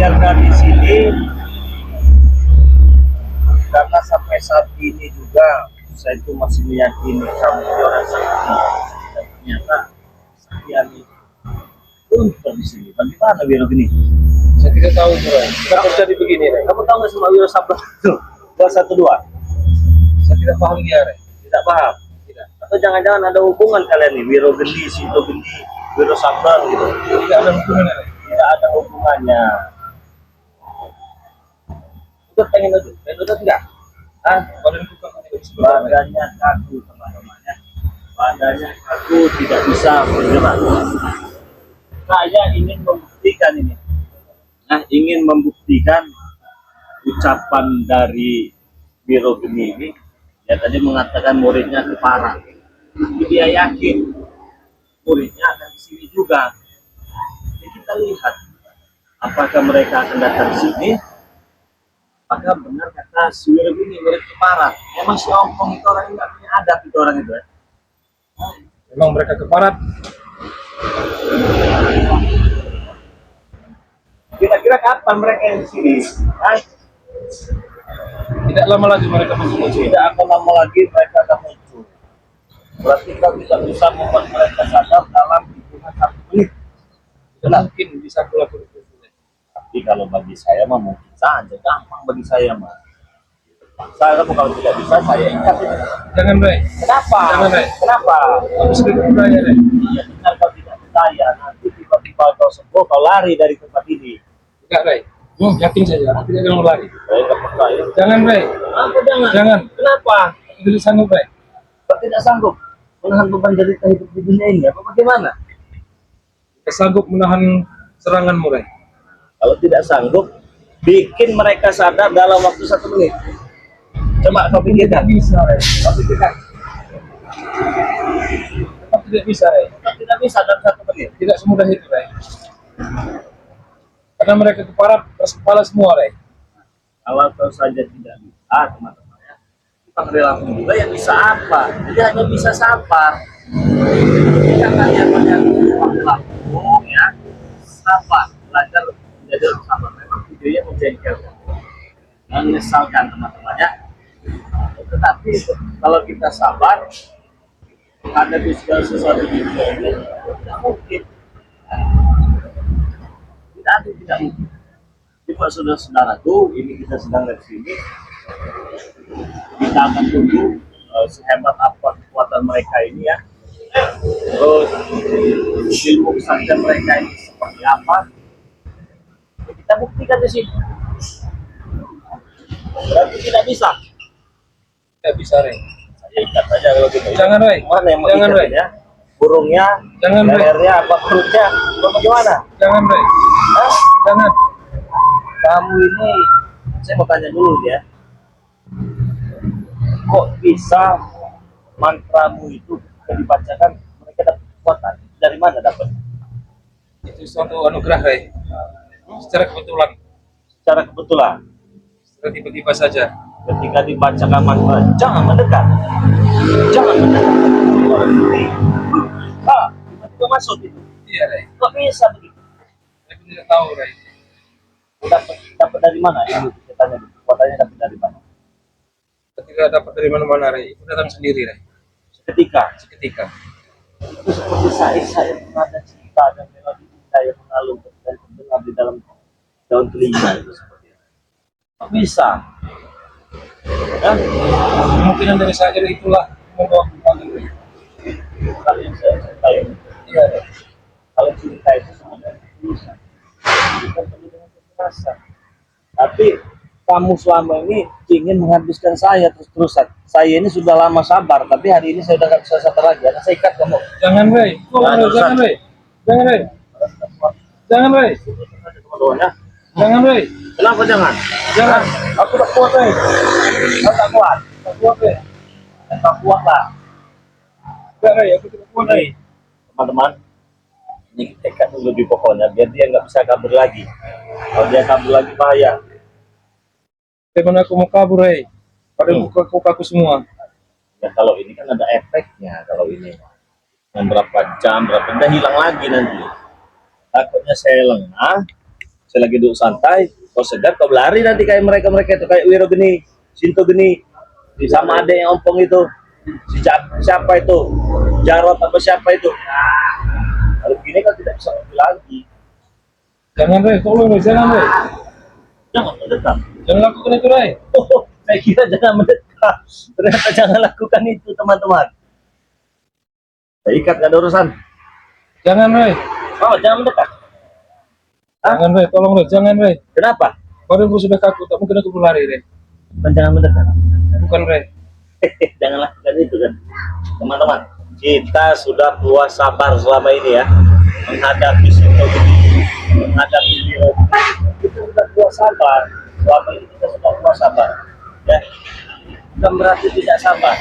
biarkan di sini karena sampai saat ini juga saya itu masih meyakini kamu ini orang sakti, dan ternyata sakti untuk di sini. Bagaimana Wiro gini? Saya tidak tahu, bro. Kenapa jadi begini, Rey? Kamu tahu nggak sama Wiro Sabar itu 212? Saya tidak paham dia, Rey. Tidak paham? Tidak. Atau jangan-jangan ada hubungan kalian nih, Wiro Gendi, Sinto Gendi, Wiro Sabar gitu? Tidak ada hubungannya, Rey. Tidak ada hubungannya. Itu pengen udut enggak? Ah, Badanku kan tidak bisa bergerak. badannya kaku teman-temannya. Badannya kaku, tidak bisa bergerak. Saya ingin membuktikan ini. Nah, ingin membuktikan ucapan dari Wiro Geni ini. Dia tadi mengatakan muridnya keparat. Tapi dia yakin muridnya akan di sini juga. Jadi kita lihat apakah mereka akan datang di sini. Apakah benar kata si Wiro Geni murid keparat? Emang si Ompong itu orang yang nggak punya adab itu orang itu ya? Memang mereka keparat. Kira-kira kapan mereka yang di sini? Hah? Tidak lama lagi mereka muncul. Tidak akan lama lagi mereka akan muncul. Berarti kita tidak bisa membuat mereka sadar dalam hitungan 1 menit. Tidak mungkin bisa kulakukan itu. Tapi kalau bagi saya mah mungkin saja, gampang bagi saya mah. Saya kalau tidak bisa saya ikat ini. Jangan, Rey. Kenapa? Jangan, Rey. Kenapa? Aku sedikit percaya, Rey. Iya, benar kau tidak percaya. Nanti tiba-tiba kau sembuh, kau lari dari tempat ini. Tidak, Rey. Yakin saja. Aku tidak akan lari. Saya tidak percaya. Jangan, Rey. Apa jangan? Jangan. Kenapa? Aku tidak sanggup, Rey. Kau tidak sanggup menahan beban derita hidup di dunia ini? Apa bagaimana? Tidak sanggup menahan seranganmu, Rey. Kalau tidak sanggup, bikin mereka sadar dalam waktu 1 menit. Coba kau pikirkan. Tidak bisa, Rey. Kau pikirkan. Tetap tidak bisa, Rey. Kau tidak bisa dalam 1 menit. Tidak semudah itu, Rey. Karena mereka keparat, keras kepala semua, Rey. Kalau kau saja tidak bisa, teman-teman ya, kita perilaku juga yang bisa apa? Jadi hanya bisa sabar. Jika kalian banyak waktu ya, sabar, belajar menjadi orang sabar. Memang videonya menjengkelkan, menyesalkan teman-teman ya. Tetapi kalau kita sabar, ada di segala sesuatu di dunia ini tidak mungkin. Tidak mungkin. Jadi Pak saudara-saudara tuh, ini kita sedang dari sini, kita akan tunggu sehebat apa kekuatan mereka ini ya. Terus ilmu kesaktian mereka ini seperti apa? Kita buktikan di sini. Berarti tidak bisa. Tidak bisa, Rey. Saya ikat aja kalau gitu. Jangan, Rey. Mana yang mau Jangan, ikat Rey. ya? Burungnya, Jangan, Rey. lehernya, apa perutnya? Apa bagaimana? Jangan, Rey. Hah? Jangan. Kamu ini, saya mau tanya dulu ya. Kok bisa mantramu itu dibacakan mereka dapat kekuatan? Dari mana dapat? Itu suatu anugerah, Rey. Secara kebetulan. Secara kebetulan, Secara tiba-tiba saja. ketika dibacakan mantra, jangan mendekat. Jangan mendekat. Tiba-tiba masuk itu. Iya, Rey. Kok bisa begitu? Saya tidak tahu, Rey. Dapat dari mana? Ini saya tanya dulu. Kekuatannya dapat dari mana? Ketika dapat dari mana-mana, Rey. Itu datang sendiri, Rey. Seketika. Seketika. Itu seperti saya pernah ada cerita dan melodi saya mengalun dan terdengar di dalam daun telinga itu seperti itu. Kok bisa? Ya? Kemungkinan dari saya itulah membawa kekuatan, Rey. Kalau yang saya ceritain, Iya, Rey. kalau cerita itu sebenarnya bisa. Bukan penuh dengan kekerasan. Tapi kamu selama ini ingin menghabiskan saya terus-terusan. Saya ini sudah lama sabar, tapi hari ini saya udah nggak bisa sabar lagi. Karena saya ikat kamu. Jangan, Rey. Jangan, Rey. Jangan, Rey. Jangan, Rey. Teman-teman ya. Jangan, Rey. Kenapa jangan? Jangan. Aku tak kuat, Rey. Aku tak kuat. Tak kuat, Rey. Tak kuat lah. Enggak, Rey. Aku tidak kuat, Rey. Teman-teman, ini kita ikat dulu di pohonnya biar dia nggak bisa kabur lagi. Kalau dia kabur lagi bahaya. Bagaimana aku mau kabur, Rey? Pada buka-bukaku semua. Ya kalau ini kan ada efeknya. Kalau ini yang berapa jam, berapa udah hilang lagi nanti. Takutnya saya lengah, Saya lagi duduk santai, kau segar, kau berlari nanti kayak mereka itu, kayak Wiro geni, Sinto geni, sama adek yang ompong itu, siapa itu, Jarot apa siapa itu. Kalau begini kan tidak bisa pergi lagi. Jangan Ray, tolong Ray, jangan Ray. Jangan mendekat. Jangan lakukan itu Ray. Oh, saya kira jangan mendekat. Ternyata jangan lakukan itu teman-teman. Saya ikat, gak ada urusan. Jangan Ray. Oh, jangan mendekat. Jangan Ray, tolong Ray, jangan Ray. Kenapa? Badanku sudah kaku, tak mungkin aku berlari Ray. Dan jangan mendekat. Bukan Ray. Jangan lakukan itu kan, teman-teman. Kita sudah puas sabar selama ini ya, menghadapi situasi, menghadapi virus. Kita sudah puas sabar. Selama ini kita sudah puas sabar. Ya, bukan berarti tidak sabar.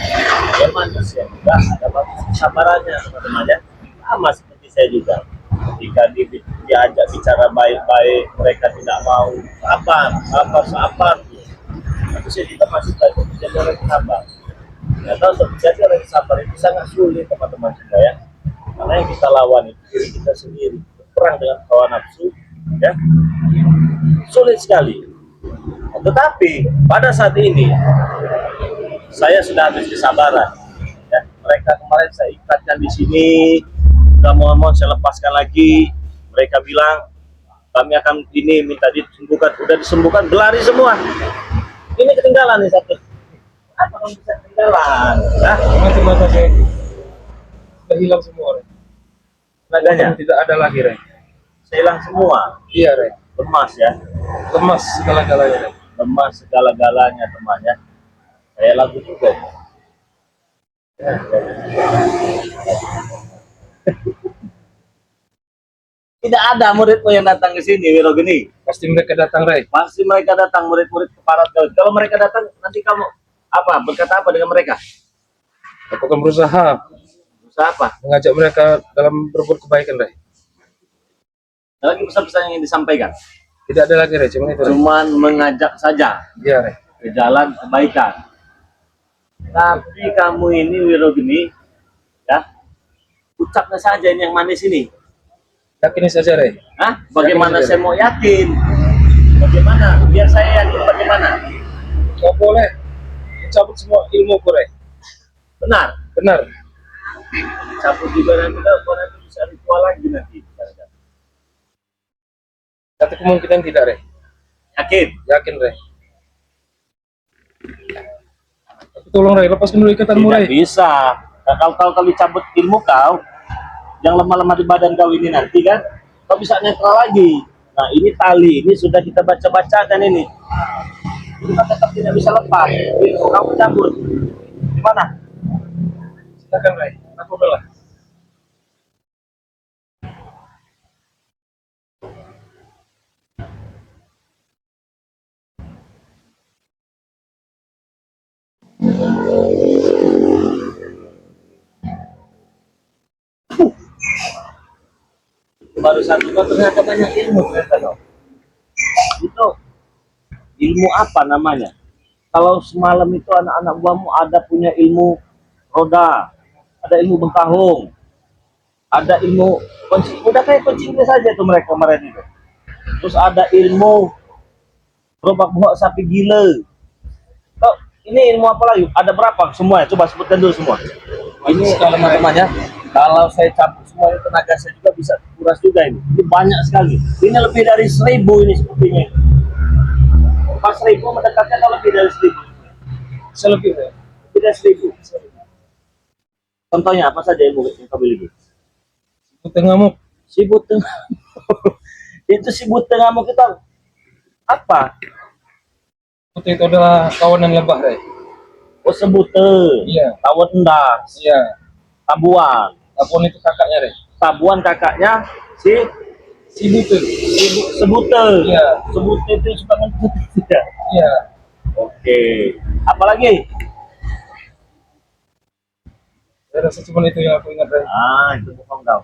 Ya manusia juga ada kesabarannya teman-teman ya. Sama seperti saya juga. Jika diajak bicara baik-baik, mereka tidak mau. Sabar. Tapi saya juga masih belajar menjadi orang yang sabar. Ya, tahu menjadi orang yang sabar itu sangat sulit teman-teman juga ya. Karena yang kita lawan itu diri kita sendiri. Perang dengan hawa nafsu, ya, sulit sekali. Tetapi pada saat ini saya sudah habis kesabaran. Ya, mereka kemarin saya ikatkan di sini, sudah mohon saya lepaskan lagi. Mereka bilang kami akan ini minta disembuhkan, sudah disembuhkan, berlari semua. Ini ketinggalan nih satu. Apa yang bisa ketinggalan? Nah, Mata-mata saya sudah hilang semua Ray. tenaganya Tidak ada lagi Ray. saya hilang semua. Iya Ray. Lemas ya, Lemas segala-galanya Ray. lemas segala-galanya temannya. Saya lagu juga. Ya. Tidak ada muridmu yang datang ke sini, Wirogeni. Pasti mereka datang Ray. Pasti mereka datang, murid-murid keparat kau. Kalau mereka datang, nanti kamu apa? Berkata apa dengan mereka? Aku akan berusaha Usaha apa? mengajak mereka dalam berbuat kebaikan Ray. Ada lagi pesan-pesan yang disampaikan. Tidak ada lagi Ray, cuma itu Ray. Cuman mengajak saja Iya Ray. ke jalan kebaikan. Tapi kamu ini Wirogeni, ya, ucapnya saja ini yang manis ini. Yakini saja Ray. Hah? Bagaimana Yakin saja. saya mau yakin? Bagaimana? Biar saya yakin bagaimana? Kau boleh mencabut semua ilmu Ray. Benar. Benar. Cabut juga nanti kau nanti bisa ritual lagi nanti. Satu kemungkinan tidak Ray. Yakin? Yakin Ray. Tapi tolong Ray, lepaskan dulu ikatanmu Tidak Ray. bisa. Nah, kalau dicabut ilmu kau, yang lemah-lemah di badan kau ini nanti kan, kau bisa netral lagi. Nah ini tali, ini sudah kita baca-bacakan ini. Ini kan tetap tidak bisa lepas. Ilmu kau cabut. Gimana? Silakan Ray. Aku belah. Baru satu kau ternyata banyak ilmu ternyata kau. Itu ilmu apa namanya? Kalau semalam itu anak-anak buahmu ada punya ilmu roda, ada ilmu bengkahung, ada ilmu kunci, udah kayak kunci saja tuh mereka kemarin itu. Terus ada ilmu gerobak buah sapi gila. Oh, ini ilmu apa lagi? Ada berapa semua? Coba sebutkan dulu semua. Ini teman-teman ya. Kalau saya cabut semua ini tenaga saya juga bisa kuras juga ini. Ini banyak sekali. Ini lebih dari 1000 ini sepertinya. Pas 1000 mendekatnya kalau lebih dari 1000. Bisa lebih Ray. Lebih dari 1000. Contohnya apa saja ilmu yang kau miliki? Kita ngamuk. Sibut tengah. Itu sibut tengahmu kita apa? Putih itu adalah kawanan lebah Ray. Oh sebute. Iya. Tawon endas. Iya. Tabuan. Apun itu kakaknya Ray. Tabuan kakaknya Si Butu. sebute. Iya. Sebute itu suka ngentut ya. Iya. Oke. Apalagi? Saya rasa cuma itu yang aku ingat Ray. Ah, itu bohong kau.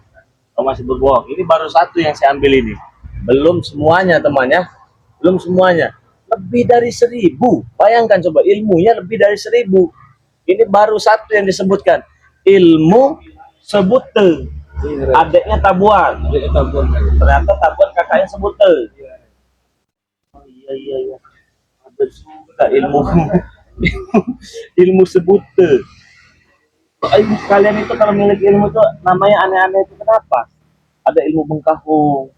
Kau masih berbohong. Ini baru satu yang saya ambil ini. Belum semuanya temannya. Belum semuanya. Lebih dari 1000. Bayangkan coba ilmunya lebih dari 1000. Ini baru satu yang disebutkan. Ilmu sebute. Iya Ray. Adiknya tabuan. Jadi tabun Ray. Ternyata tabuan kakaknya sebute. Iya. Iya iya iya. Ada juga ilmu ilmu sebute. Kalian itu kalau milik ilmu itu namanya aneh-aneh itu kenapa? Ada ilmu bengkahung,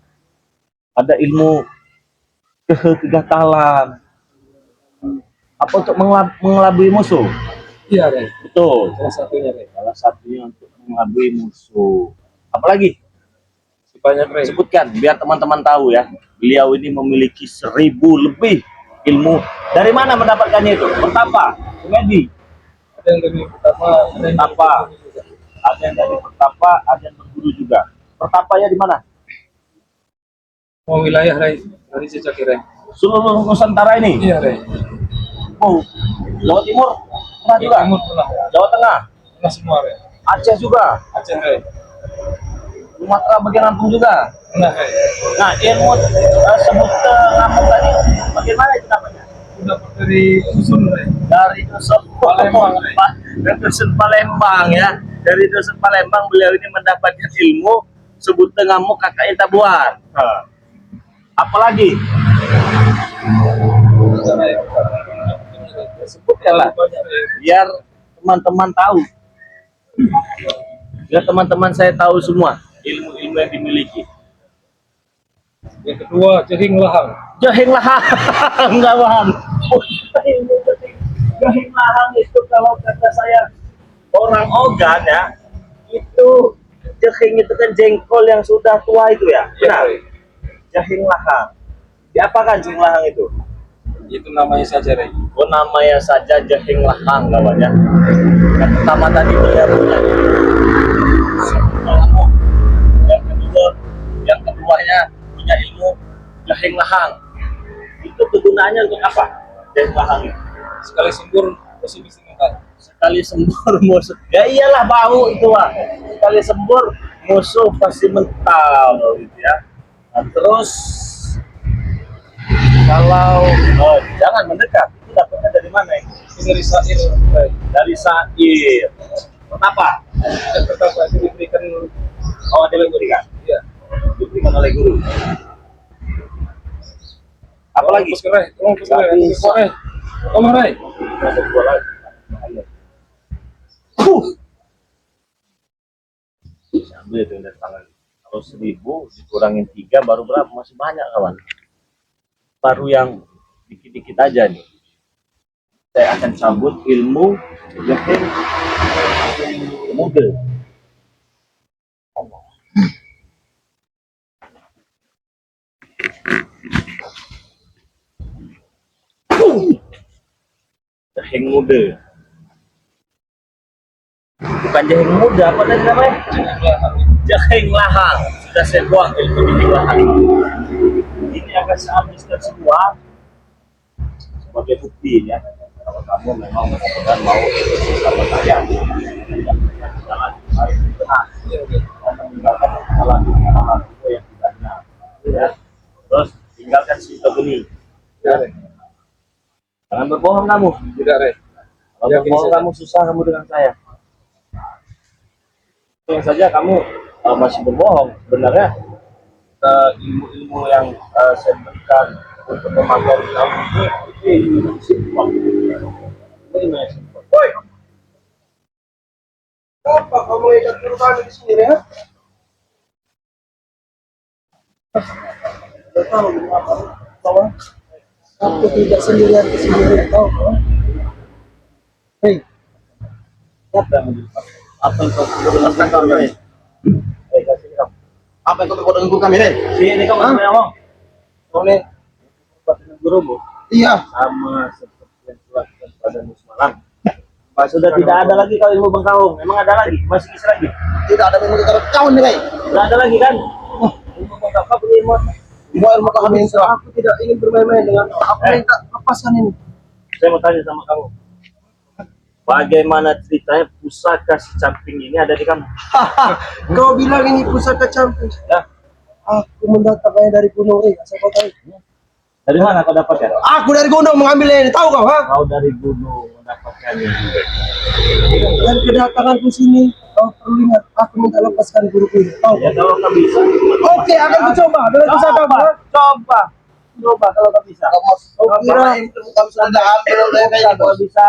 ada ilmu kegatalan. Apa untuk mengelabui musuh? Iya, Rey. Betul. Salah satunya, Rey. Salah satunya untuk mengelabui musuh. Apalagi? Banyak, Rey. Sebutkan biar teman-teman tahu ya. Beliau ini memiliki 1000 lebih ilmu. Dari mana mendapatkannya itu? Pertapa, komedi. Ada yang dari pertama, ada yang Pertapa. Ada yang dari pertapa, ada yang berguru juga. Pertapanya di mana? mau wilayah, Rey. Dari sejak Rey. Seluruh Nusantara ini. Iya, Rey. Oh, Jawa Timur pernah juga. Timur pernah. Jawa Tengah, Pernah semua, Rey. Aceh juga. Aceh, Rey. Sumatera bagian Lampung juga. Pernah, Rey. Nah, ilmu sebut ngambung tadi, bagaimana itu namanya? Dapat dari Dusun, Rey. Dari dusun Palembang, dari dusun Palembang ya. Dari dusun Palembang beliau ini mendapatkan ilmu sebut ngamuk kakaknya tabuan. Apalagi? Sebutkanlah biar teman-teman tahu. Biar teman-teman saya tahu semua ilmu-ilmu yang dimiliki. Yang kedua, jahing lahang. Jahing lahang, enggak paham. Jahing lahang itu kalau kata saya orang Ogan ya, itu jahing itu kan jengkol yang sudah tua itu ya. Benar. Jahing lahang. Diapakan jahing lahang itu? Itu namanya saja, Rey. Oh, namanya saja jahing lahang kawan ya. Yang pertama tadi beliau punya ilmu. Yang keduanya punya ilmu jahing lahang. Itu kegunaannya untuk apa? Jahing lahang itu. Sekali sembur, masih bisa makan. Sekali sembur musuh. Ya iyalah bau itu lah. Sekali sembur musuh pasti mental gitu ya. Nah, terus kalau jangan mendekat, itu dapatnya dari mana itu? Itu dari Sair, Rey. Dari Sair. Kenapa? Yang pertama itu diberikan, Oh, ada yang diberikan? ya. Diberikan oleh guru. Apalagi? Fokus ke Rey. Tolong fokus ke Rey. Fokus ke Rey. Tolong, Rey. Ada dua lagi. Ambil itu dari tangan. Kalau 1000 dikurangin 3 baru berapa? Masih banyak kawan. Baru yang dikit-dikit aja nih. Saya akan cabut ilmu jahing muda. Jahing muda. Bukan jahing muda, apa tadi namanya? Jahing lahang. Sudah saya buang ilmu jahing lahang. Ini akan saya habiskan semua sebagai bukti ya. Kalau kamu memang benar-benar mau bersama saya, tidak jalan baik benar, meninggalkan kesalahan yang tidak benar. Ya. Terus tinggalkan cerita benih. Ya, Rey. Jangan berbohong kamu. Tidak, Rey. Kalau Yakin berbohong saja. kamu susah kamu dengan saya. Yang saja kamu masih berbohong. Sebenarnya ilmu-ilmu yang saya berikan untuk memagari kamu ini ilmu simpel. Ini ilmu yang simpel. Woi. Apa kamu ikat kurban di sini, ya? Tidak tahu apa. Tahu? Aku tidak sendirian tahu. Hei, Apa yang menjadi apa yang kau jelaskan kamu ini? Kasih kamu. Apa yang kau dengan kami, Ren? Sini kamu ngomong. boleh. Dengan gurumu Iya. sama seperti yang dilakukan pada semalam. Pak sudah tidak ada lagi kau ilmu bengkahung. Emang ada lagi? Masih bisa lagi? Tidak ada yang kita kawan nih, Ren. Tidak ada lagi kan? Ilmu bengkahung kau punya ilmu apa? Mau ilmu kami itu. Aku tidak ingin bermain-main dengan Aku minta lepaskan ini. Saya mau tanya sama kamu. Bagaimana ceritanya pusaka si camping ini ada di kamu? Kau bilang ini pusaka camping. Ya, Aku mendatangnya dari gunung, asal kau tahu. dari mana kau dapatkan? Aku dari gunung mengambil ini, tahu kau, ha? Kau dari gunung mendapatkannya. Dan kedatanganku sini, kau perlu ingat, aku minta lepaskan guruku ini. Tahu? Ya kalau nggak bisa, Oke, akan ku coba dengan pusaka, ha? coba. Coba kalau nggak bisa. Kau kira itu kami sudah ada ambil oleh kayak Buka gitu. kalau bisa.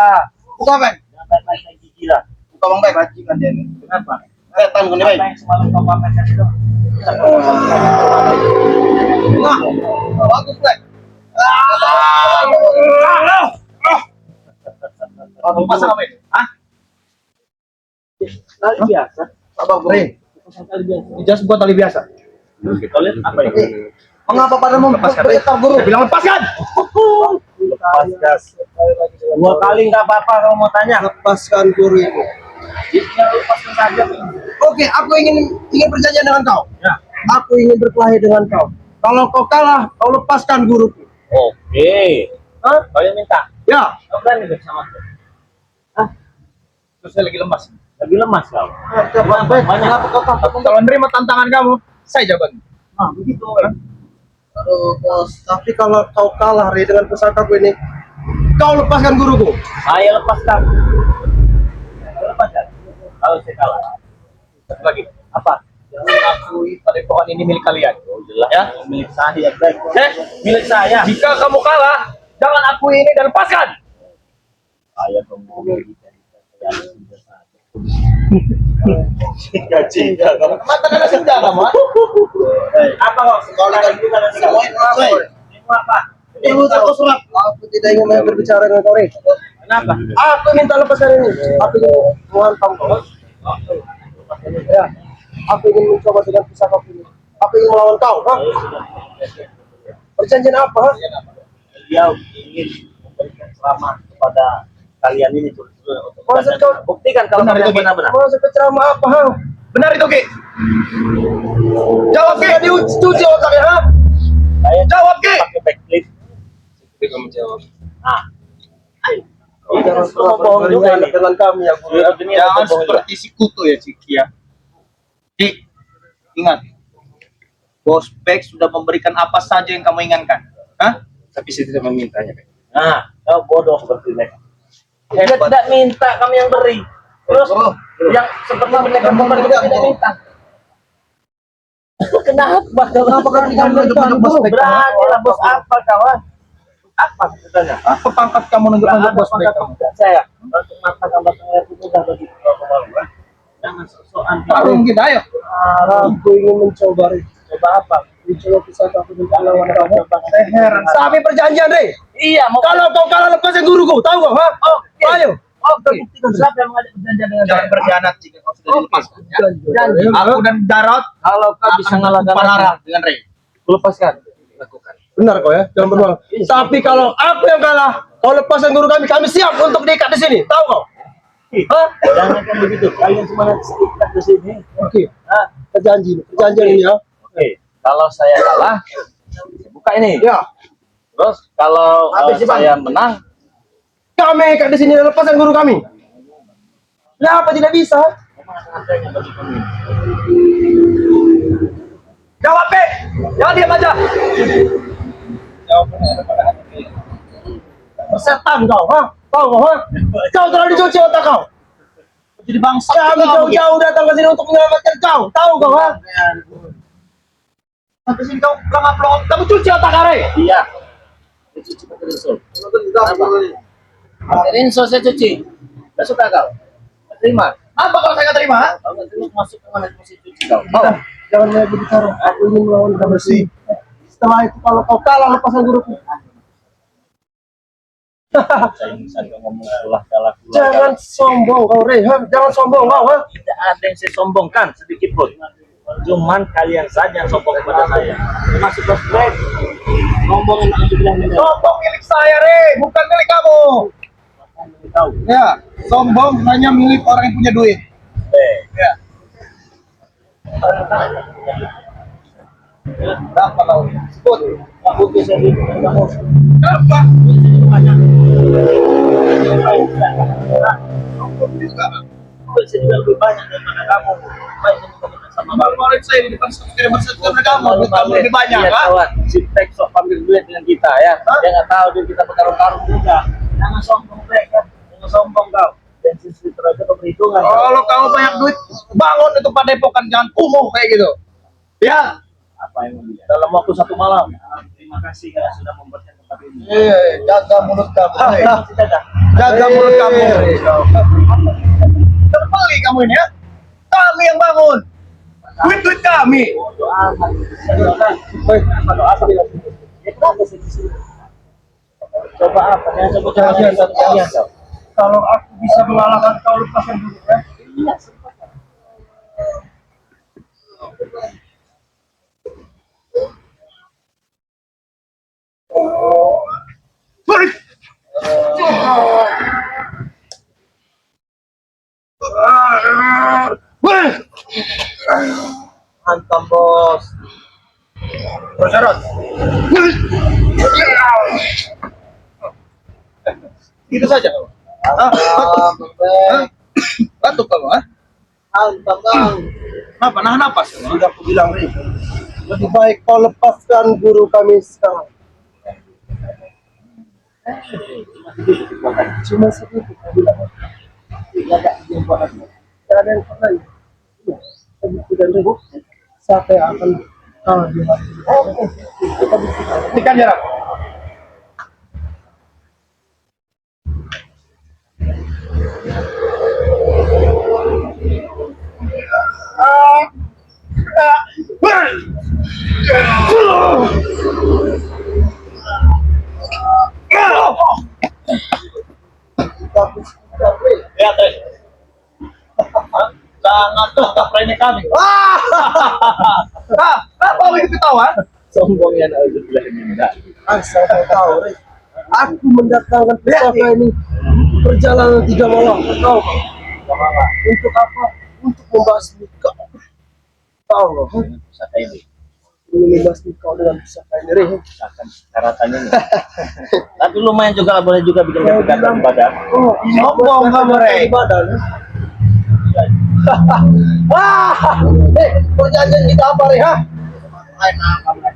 Buka bang. Jangan main gigi lah. Buka bang bang. Bajingan dia ini. Kenapa? Setan kau nih Apa bang. yang semalam kau pamerkan itu? Nah, bagus bang. Kamu pasang apa ini? Hah? Tali biasa. Abang Bre. Tali biasa. Jas buat tali biasa. Kalian apa ini? Mengapa pada mau bergetar guru? Saya bilang lepaskan. Lepas gas. 2 kali nggak apa-apa kalau mau tanya. Lepaskan guru ini. Jadi tinggal lepaskan saja. Oke, aku ingin berjanjian dengan kau. Ya. Aku ingin berkelahi dengan kau. Kalau kau kalah, kau lepaskan guruku. Oke. Hah? Kalian minta. Ya. Kau berani nggak sama aku? Hah? Terus saya lagi lemas. Lebih lemas kau. Kenapa kau takut? Kalau menerima tantangan kamu, saya jawaban. Nah, begitu. Aduh, bos. Tapi kalau kau kalah Re, dengan pusakaku ini, kau lepaskan guruku. Saya lepaskan. Saya lepaskan. Kalau saya kalah. Satu lagi. Apa? Jangan akui padepokan ini milik kalian. Oh, jelas. Ya? Milik saya, baik. Milik saya. Jika kamu kalah, jangan akui ini dan lepaskan. Saya pembunuh Jika kamu Mata kena senja kamu, ha? apa kok sekolah juga nanti kamu ini apa? Ibu aku surat. Aku tidak ingin berbicara dengan kau, Re. Kenapa? Aku minta lepaskan ini. Aku ingin menghantam kau. Ya. Aku ingin mencoba dengan pusaka ini. Aku ingin melawan kau, ha? Perjanjian apa, ha? Beliau ingin memberikan selamat kepada kalian ini untuk Maksud kau buktikan kalau Benar kalian itu, Ki. benar-benar. maksud kau ceramah apa, ha? Benar itu, Ki. Jawab, Ki. Dicuci otaknya, ha? Saya Jawab, Ki. pakai backflip. Jadi kamu jawab. Nah, Jangan semua bohong juga ini. dengan kami, ya, guru. Jangan seperti si kutu ya, Ciki ya. Ki, ingat. Bos Beck sudah memberikan apa saja yang kamu inginkan. Hah? Tapi saya tidak memintanya, Beck. Nah, kau bodoh seperti mereka. Dia tidak minta, kami yang beri. Terus yang seperti mereka memberi kita tidak minta. Kenapa? Kenapa kau tidak minta? Berani lah bos apa kawan? Apa katanya? Apa pangkat kamu nunjuk-nunjuk bos Beck kamu? Saya untuk mata gambar saya itu mudah bagi kau. Jangan sok-sokan. Aku mungkin ayo. Aku ingin mencoba, Re. Coba apa? Mencoba pusaka aku dengan lawan kamu. Saya heran. Tapi perjanjian, Re. Iya, mau Kalau kau kalah lepasin guruku, tahu kau, ha? Oke. Ayo. Oh, terbuktikan siapa yang mengajak perjanjian dengan Jangan saya? berkhianat jika kau sudah dilepaskan. Ya. Janji. Aku dan Darot Kalau kau bisa akan ngalahkan Panara dengan Ray. lepaskan. Lakukan. Benar kau ya, jangan beruang. Tapi kalau aku yang kalah, kau lepaskan guru kami siap untuk diikat di sini, tahu kau? Hah? Jangan kan begitu. Kalian semua nanti sekitar di sini. Oke, Hah? perjanjian ini ya. Oke. Kalau saya kalah, buka ini. Ya, Terus kalau Habis, Bang. saya menang, kami ikat di sini dan lepaskan guru kami. Nah, apa tidak bisa? harganya bagi kami. Jawab, Beck. Jangan diam aja. Setan kau, ha? Tahu kau, ha? Kau telah dicuci otak kau. Jadi bangsa. Kami jauh-jauh datang ke sini untuk menyelamatkan kau, tahu kau, ha? Sampai sini kau pelangap-pelangap. Kamu cuci otak Ray. Iya. Cuci pakai rinso. Pakai rinso saya cuci. Tidak suka kau? Tidak terima. Apa kalau saya nggak terima? Ha? Kalau nggak terima masuk ke mana mesti cuci kau. Udah, jangan banyak berbicara. Aku ingin melawan kau bersih. Setelah itu kalau kau kalah lepaskan guruku. Saya bisa ngomong kalah. Jangan sombong kau, Re. Ha? Jangan sombong kau, ha? Tidak ada yang saya sombongkan sedikit pun. Cuman kalian saja yang sombong kepada saya. Termasuk Bos Beck. Sombong yang bilang Sombong milik saya, Ray. Bukan milik kamu. tahu. Ya, sombong hanya milik orang yang punya duit. Ya. Berapa kau? Sebut. Aku bisa bikin kamu. Berapa? Banyak. Juga. Bisa juga lebih banyak daripada kamu. Baik sama Kemarin saya di depan subscriber kamu, kamu lebih banyak, iya, kan? kawan. Si Tek sok ambil duit dengan kita ya. Dia nggak tahu dia kita bertarung-tarung juga. Jangan sombong Tek kan. Jangan sombong kau. Bensin liter aja perhitungan. Kalau kamu banyak duit, bangun itu padepokan, jangan kumuh kayak gitu. Ya, Apa yang mau bilang? Dalam waktu 1 malam. Terima kasih karena sudah membuatkan tempat ini. Jaga mulut kamu. Jaga mulut kamu. Terbalik kamu ini ya. Kami yang bangun. Duit kami. Coba apa? Coba Kalau aku bisa mengalahkan kau, lepaskan dulu ya. Iya. Hantam bos. Bersyarat. Gitu saja. Batuk kamu, ah? Hantam bang. Kenapa? Nahan napas. Sudah aku bilang, Ri. Lebih baik kau lepaskan guru kami sekarang. Cuma sedikit, aku bilang. Tidak ada yang buat aku. Tidak ada yang lain. Tidak ada. Siapa yang akan kalah di hati? Oke. Kita buktikan. Hentikan jarak. Lihat, Tris. Jangan tuh remeh kami. Kenapa begitu ketawa? Sombongnya nak bilang minta. Asal kau tahu, Ri. Aku mendatangkan pusaka ini perjalanan 3 malam. Tahu kau? Untuk apa? Untuk membasmi kau. Tahu kau? Pusaka ini. Ingin membasmi kau dengan pusaka ini, Ri. Akan karatan ini. Tapi lumayan juga lah, boleh juga bikin kata pada. Oh, Sombong kamu, Ri. Badan. Wah, perjanjian kita apa, Ri? Ha? Memang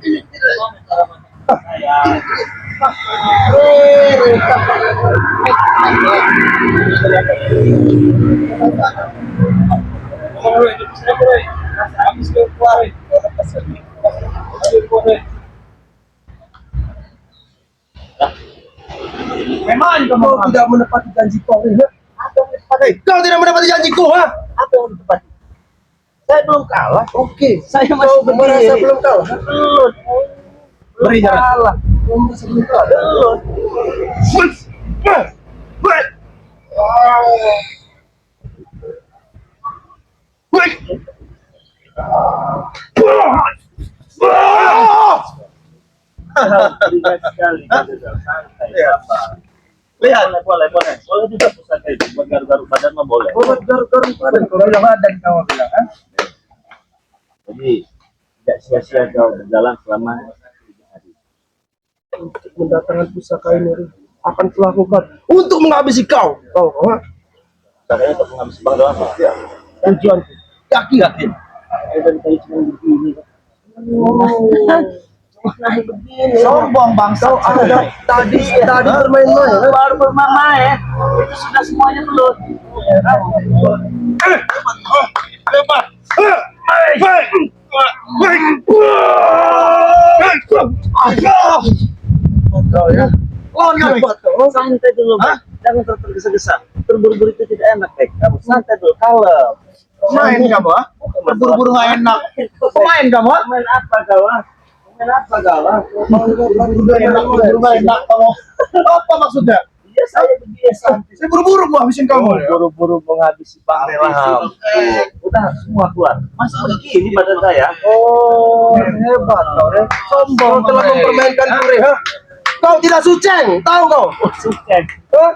kamu Kau tidak menepati janji kau, Ri. Ha? Kau tidak mendapati janjiku, ha? Apa yang ditepati? Saya belum kalah. Oke, Saya kau masih merasa berdiri. belum kalah? Belum. Beri jarak. Kalah. Kau merasa belum kalah? Belum. Ringan sekali. Santai. Iya. Apa? Lihat. Boleh juga pusaka itu buat garu-garu badan mah boleh. Obat garu-garu pada. Kau bilang badan kamu bilang, ha? Jadi tidak sia-sia kau berjalan selama 3 hari. Untuk mendatangkan pusaka ini, Ri, akan kulakukan untuk menghabisi kau. Tahu kau? Ha? Caranya untuk menghabis bang doang. Ya. Tujuan Yakin. Saya dari tadi cuma begini. Nah begini. Sombong bangsa. kau ada tadi bermain-main. Ha? Baru bermamae. Itu sudah semuanya belum. Lepas. Kau ya. Lawan kami. Hebat kau. Santai dulu, Hah? Bang. Jangan tergesa-gesa. Terburu-buru itu tidak enak, Bek. Kamu santai dulu, kalem. Main kamu, ha? Terburu-buru nggak enak. Pemain kamu, ha? Main apa kau? Ah? Main apa kau? Ah? Terburu-buru nggak enak kamu. Apa maksudnya? Iya, saya biasa. Saya buru-buru mau habisin kamu. Buru-buru menghabisi Bang Relham. Udah semua keluar. Masih begini badan saya. Oh, hebat kau, Ri. Sombong Kau telah kamu, Ri. mempermainkan ku, Ri. Ha? Kau tidak suceng, tahu kau? Sukses. Ha?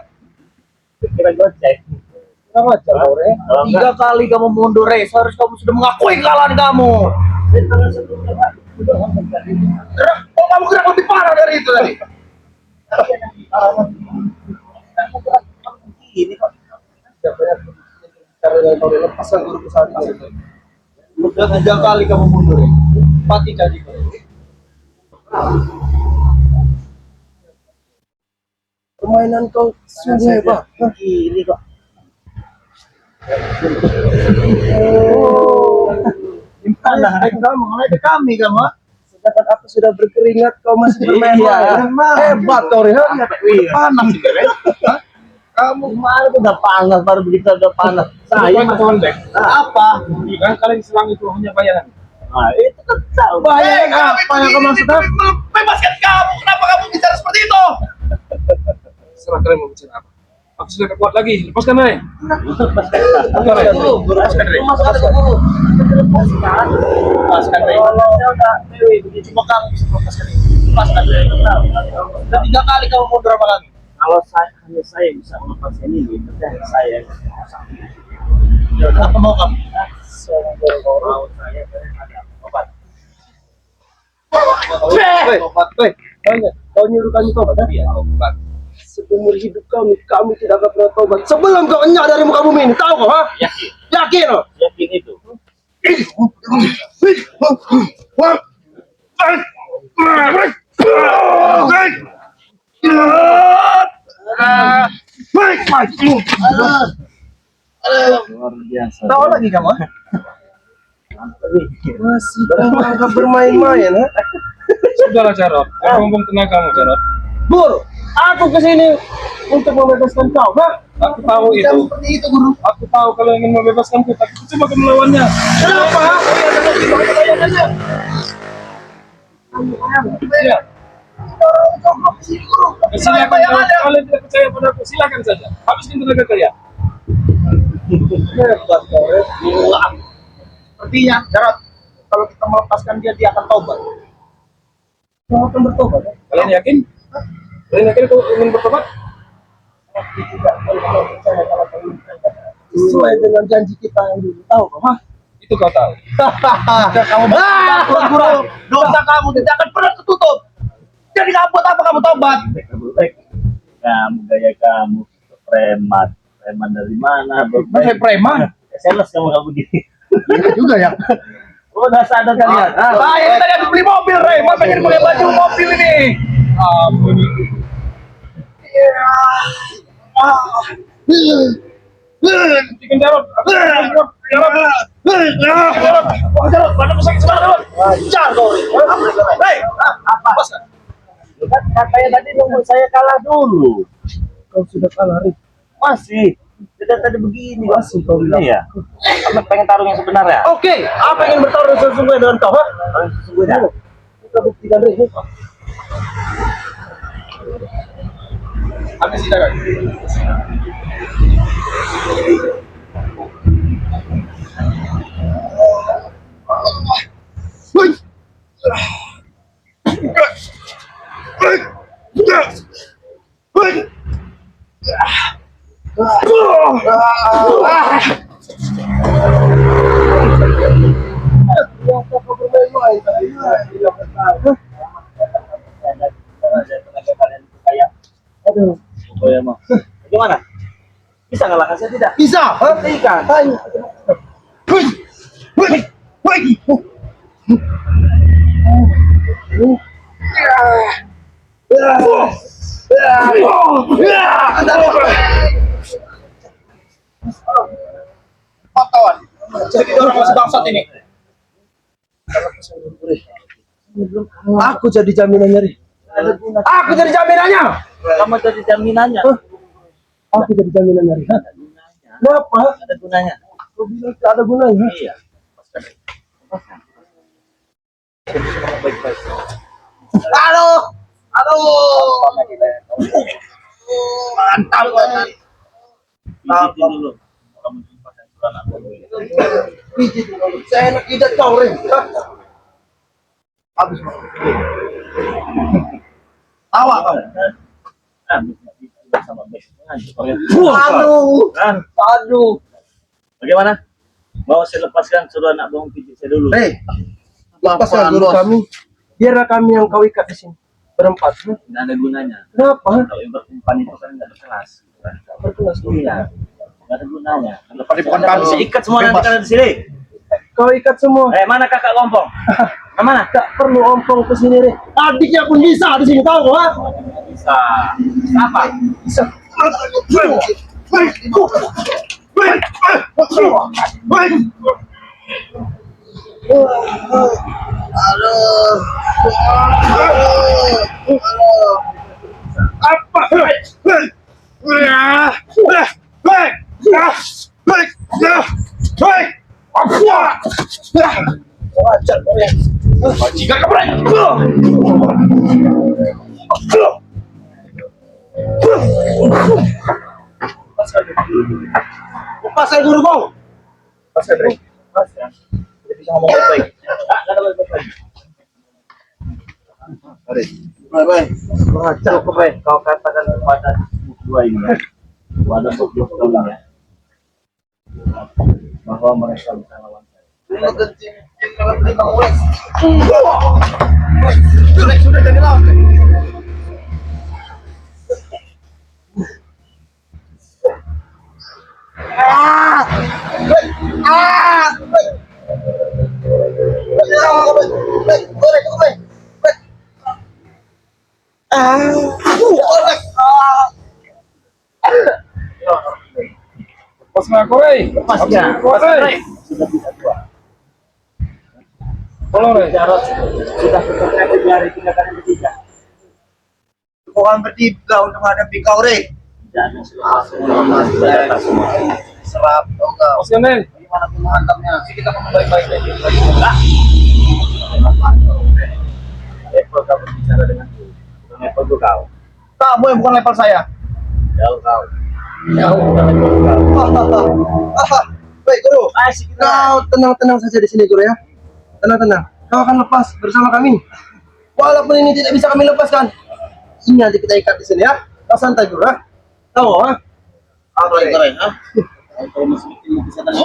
Kira gocek. Kenapa aja kau, Ri? Kalau 3 enggak, kali kamu mundur, Re. Seharusnya kamu sudah mengakui kekalahan kamu. saya tangan sebelumnya, Pak. Udah ngomong tadi. Kok kamu gerak lebih parah dari itu tadi? Ini kok. Siapa yang cara dengan kau, Ri? Lepaskan guru pusaka itu. Sudah 3 kali kamu mundur, Re. Pati janji kamu. Permainan kau sungguh hebat. Ha? Ini kok. Oh. Gimana? Kamu, ngeliat kami kamu, ha? Sedangkan aku sudah berkeringat, kau masih bermain-main. Hebat kau, Re. Panas sih, Re. Hah? Kamu Kemarin udah panas, baru begitu udah panas. Saya Saya pohon dek. apa? Kan kalian selang itu hanya bayaran. Nah, itu kan tahu. Bayang apa yang kau maksudnya? Bebaskan kamu. Kenapa kamu bicara seperti itu? Serah kalian mau bicara apa? Aku sudah kuat lagi. Lepaskan Ray. Lepaskan dulu. Lepaskan, Re. Lepaskan, Re. Cuma kamu bisa lepaskan ini. Lepaskan, Re. Udah 3 kali kamu mundur sama kami. Kalau hanya saya bisa melepaskan ini, tapi hanya saya. Apa mau kamu? Mau saya ada obat. Obat, weh. Kau nyuruh kami tobat. Iya, obat. Seumur hidup kami tidak akan pernah tobat. Sebelum kau enyak dari muka bumi ini, tahu kau? Ha? Yakin? Yakin loh? Yakin itu? Luar biasa. Tahu lagi kamu? Masih kau menganggap bermain-main, ha? Sudahlah Jarot. Bumbung tenagamu Jarot. Bur, aku kesini untuk membebaskan kau, ha? Aku tahu itu. Seperti itu, Guru. Aku tahu kalau ingin membebaskanku, tapi coba kamu melawannya. Kenapa? Ha? Iya. Silakan kalau kalian tidak percaya padaku, silakan saja. Habiskan tenaga kalian. Hebat kau, Re. Sepertinya, Jarot, kalau kita melepaskan dia, dia akan tobat. Kau akan bertobat, ha? Kalian yakin? Kalian yakin kau ingin bertobat? Aku tidak percaya kalau kau ingin bertobat. Sesuai dengan janji kita yang dulu, tahu kau, ha? Itu kau tahu. Jika kamu bertobat, Guru, dosa kamu tidak akan pernah tertutup. Jadi kamu buat apa kamu tobat? Kamu gaya kamu preman. Preman dari mana? Saya preman. Sales kamu begini. Iya juga ya. Udah sadar kalian? Saya tadi habis beli mobil, Rey. Mau pengen pakai baju mobil ini. Ampun. Hentikan Jarot. Jarot, badanku sakit sekali Jarot. Jangan kau, Rey. Apa? Kan katanya tadi nunggu saya kalah dulu. Kau sudah kalah, Re. Masih. Tidak tadi begini. Masih kau bilang. Iya. Kamu pengen tarung yang sebenarnya? Oke, apa ingin bertarung sesungguhnya dengan kau, ha? Tarung yang sesungguhnya. Kita buktikan, Re. Habis kita kan. Ternyata kau bermain-main tadi. Tidak bertahan. Tenaga kalian itu kayak. Aduh. Oh ya mau. Bagaimana? Bisa ngalahkan saya tidak? Bisa. Hentikan. Tanya. Pantauan. Jadi orang masih bangsat ini. Aku jadi jaminannya, Re. Aku jadi jaminannya. Kamu jadi jaminannya. Aku jadi jaminannya, Re. Ada gunanya. Kenapa? Ada gunanya. Kau bilang tidak ada gunanya. Iya. Aduh. Mantap banget. Pijitin dulu. Kamu pakai surat aku. Pijit. Saya enak idat kau, Re. Habis. Tawa kau. Sama Aduh. Aduh. Bagaimana? Mau saya lepaskan suruh anak bohong pijit saya dulu. Hei. Lepaskan dulu kami. Biarlah kami yang kau ikat di sini. Berempat. Nggak ada gunanya. Kenapa? Kalau yang berkumpan itu kan nggak berkelas. Berkelas dulu. Iya. Nggak ada gunanya. Tapi bukan kami. Saya ikat semua nanti Bebas. kalian di sini. Kau ikat semua. Mana kakak gompong? Mana? Tak perlu ompong ke sini, Re. Adiknya pun bisa di sini, tahu kau, ha? Bisa. Bisa apa? Bisa. Apa? Wajar kau ya. Jika kamu Lepaskan guru kau. Bisa ngomong baik-baik. Wajar. Cukup, Bre. Kau katakan kepada dua ini ya, kepada berdua kalian ya, bahwa mereka bisa lawan saya. Sudah jadi lawan. lepaskan aku, Rey. Lepaskan, Lepaskan, Rey. sudah bisa dua. Tolong, Rey. Jarod sudah berkata di hari tiga kali ketiga. Orang bertiga untuk menghadapi kau, Rey. Dan sudah datang semua. Serap dong kau. Lepaskan, Rey. Gimana pun mantapnya. Sih kita ngomong baik-baik Rey. Level kau berbicara denganku, bukan level kau. Kamu yang bukan level saya. Jauh kau. Jauh. Baik, Guru. Asik kita. Kau tenang-tenang saja di sini, Guru ya. Tenang-tenang. Kau akan lepas bersama kami. Walaupun ini tidak bisa kami lepaskan, ini nanti kita ikat di sini ya. Kau santai, Guru ya. Tahu, ha? Apa yang keren, ha? Kalau masih bikin bisa tanya.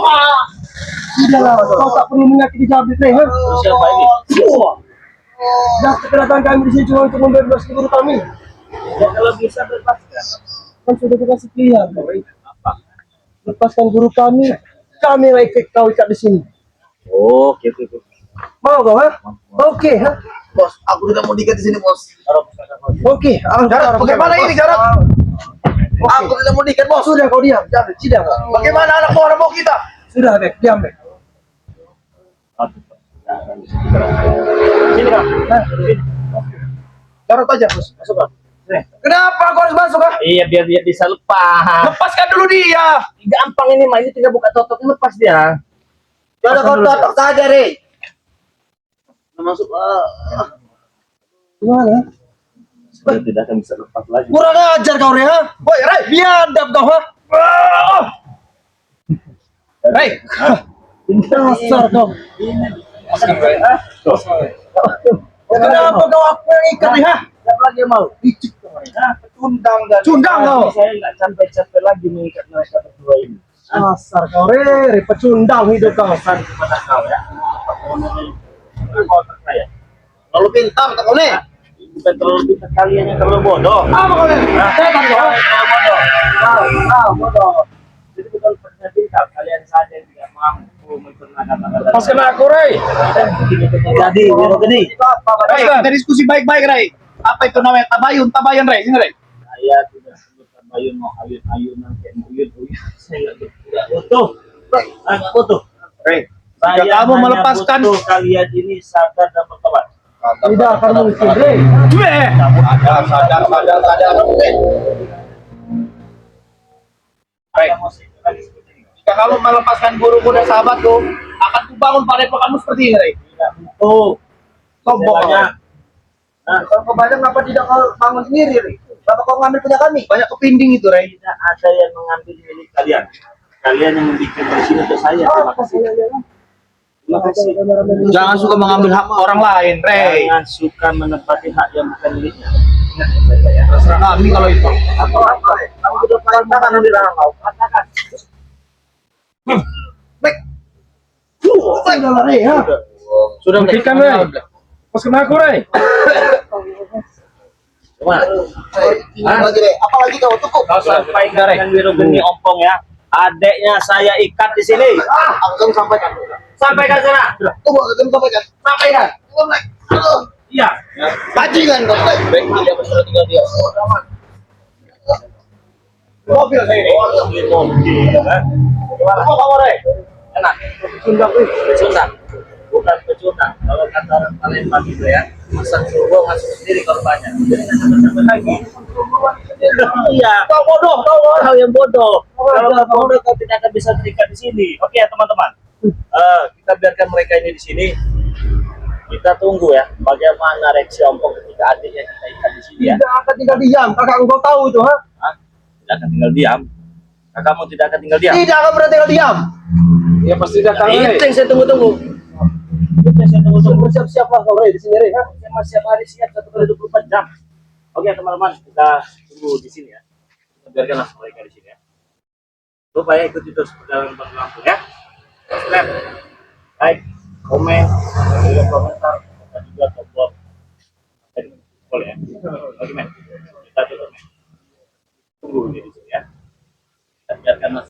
Sudahlah, kau tak perlu menyakiti Jabir, Rey, ha? Siapa ini? Dah kedatangan kami di sini cuma untuk membebaskan guru kami. Ya kalau bisa bebaskan. Kan sudah dikasih pilihan, Rey. Apa? Lepaskan guru kami ikat kau ikat di sini. Oke. Mau kau, ha? Oke, ha? Bos, aku tidak mau diikat di sini, Bos. Oke, Jarod, bagaimana ini, Jarod? Oke. Aku tidak mau diikat, Bos. Sudah kau diam, Jabir, tidak kau. Bagaimana anak buah mau kita? Sudah, Bek, diam, Bek. Sini kau. Jarod aja, Bos. Masuk kau. Kenapa kau harus masuk, ha? Iya biar dia bisa lepas. Lepaskan dulu dia. Gampang ini mah, ini tinggal buka totok lepas dia. Jarod, kau tatok saja, Rey. Masuk. Gimana? Sudah tidak akan bisa lepas lagi. Kurang ajar kau, Rey, ha? Woi, Rey, biadab kau, ha? Rey. Dasar kau. Kenapa kau aku yang ikat, Rey, ha? Siapa lagi yang mau? Cundang dan Cundang kau. Saya nggak capek-capek lagi mengikat mereka berdua ini. Dasar kau, Rey, pecundang hidup kau. Pesan kepada kau ya. Kau terkaya. Lalu pintar tak kau, nih? Bukan terlalu pintar, kalian yang terlalu bodoh. Apa kau, Rey? Setan kau, ha? Terlalu bodoh. Bodoh. Jadi bukan pernah pintar, kalian saja yang tidak mampu mencerna kata-kata. Lepaskan aku, Rey. Jadi, Wiro Gede. Rey, kita diskusi baik-baik, Rey. Apa itu namanya? Tabayun, Rey. Sini, Rey. Saya tidak sebut tabayun, mau ayun-ayunan kayak mau uyun-uyun. Saya nggak butuh. Nggak butuh. Rey, Saya jika kamu hanya melepaskan butuh kalian ini sadar dan bertobat. Tidak akan mungkin, Rey. sadar. Rey, Kamu sih lagi seperti ini. jika kamu melepaskan guruku dan sahabatku, akan kubangun padepokanmu seperti ini, Rey. Tidak butuh. Sombong Banyak. Nah, kalau kau banyak, kenapa tidak kau bangun sendiri, Rey? Kenapa kau ngambil punya kami? Banyak kepinding itu, Rey. Tidak ada yang mengambil milik kalian. Kalian yang membuat di sini untuk saya. Terima kasih. Terima kasih. Jangan suka mengambil hak orang lain, Rey. Jangan suka menempati hak yang bukan miliknya. Ingat baik-baik ya. Terserah kami kalau itu. Apa? Kamu sudah katakan di belakang kau. Katakan. Baik. Sudahlah, Rey, ha? Sudah, Hentikan, Rey. Lepaskan aku, Rey. Cuma. Lagi, Rey. Apalagi kau tuh? Kau sampaikan dengan Wiro Geni ompong ya. Adeknya saya ikat di sini. Akan sampaikan. Sampaikan sana. Tunggu, akan sampaikan. Sampaikan. Iya. Bajingan kau, Rey. Baik, dia bersurat tinggal dia. Mobil saya ini. Mobil. Gimana kamu, Rey? Enak. Sundang, Rey. Sunda. bukan pecundang. Kalau kata orang Palembang gitu ya, masak suruh masuk sendiri korbannya. Jadi nggak sampai lagi. Iya. Kau bodoh, Kau yang bodoh. Kalau nggak bodoh, kau tidak akan bisa terikat di sini. Oke ya teman-teman. Kita biarkan mereka ini di sini. Kita tunggu ya, bagaimana reaksi Ompong ketika adiknya kita ikat di sini ya. Tidak akan tinggal diam. Kakak engkau tahu itu, ha? Hah? Tidak akan tinggal diam. Kakakmu tidak akan tinggal diam. Tidak akan pernah tinggal diam. Ya pasti datang Itu Rey. yang saya tunggu-tunggu. Itu yang saya tunggu-tunggu. Bersiap-siaplah kau Rey di sini Rey, ha? Saya masih setiap hari siap 1 kali 24 jam. Oke teman-teman, kita tunggu di sini ya. Kita biarkanlah mereka di sini ya. Lupa ya ikuti terus perjalanan Bang Lampung ya. Subscribe, like, komen, komentar, dan juga tombol boleh ya. Oke men.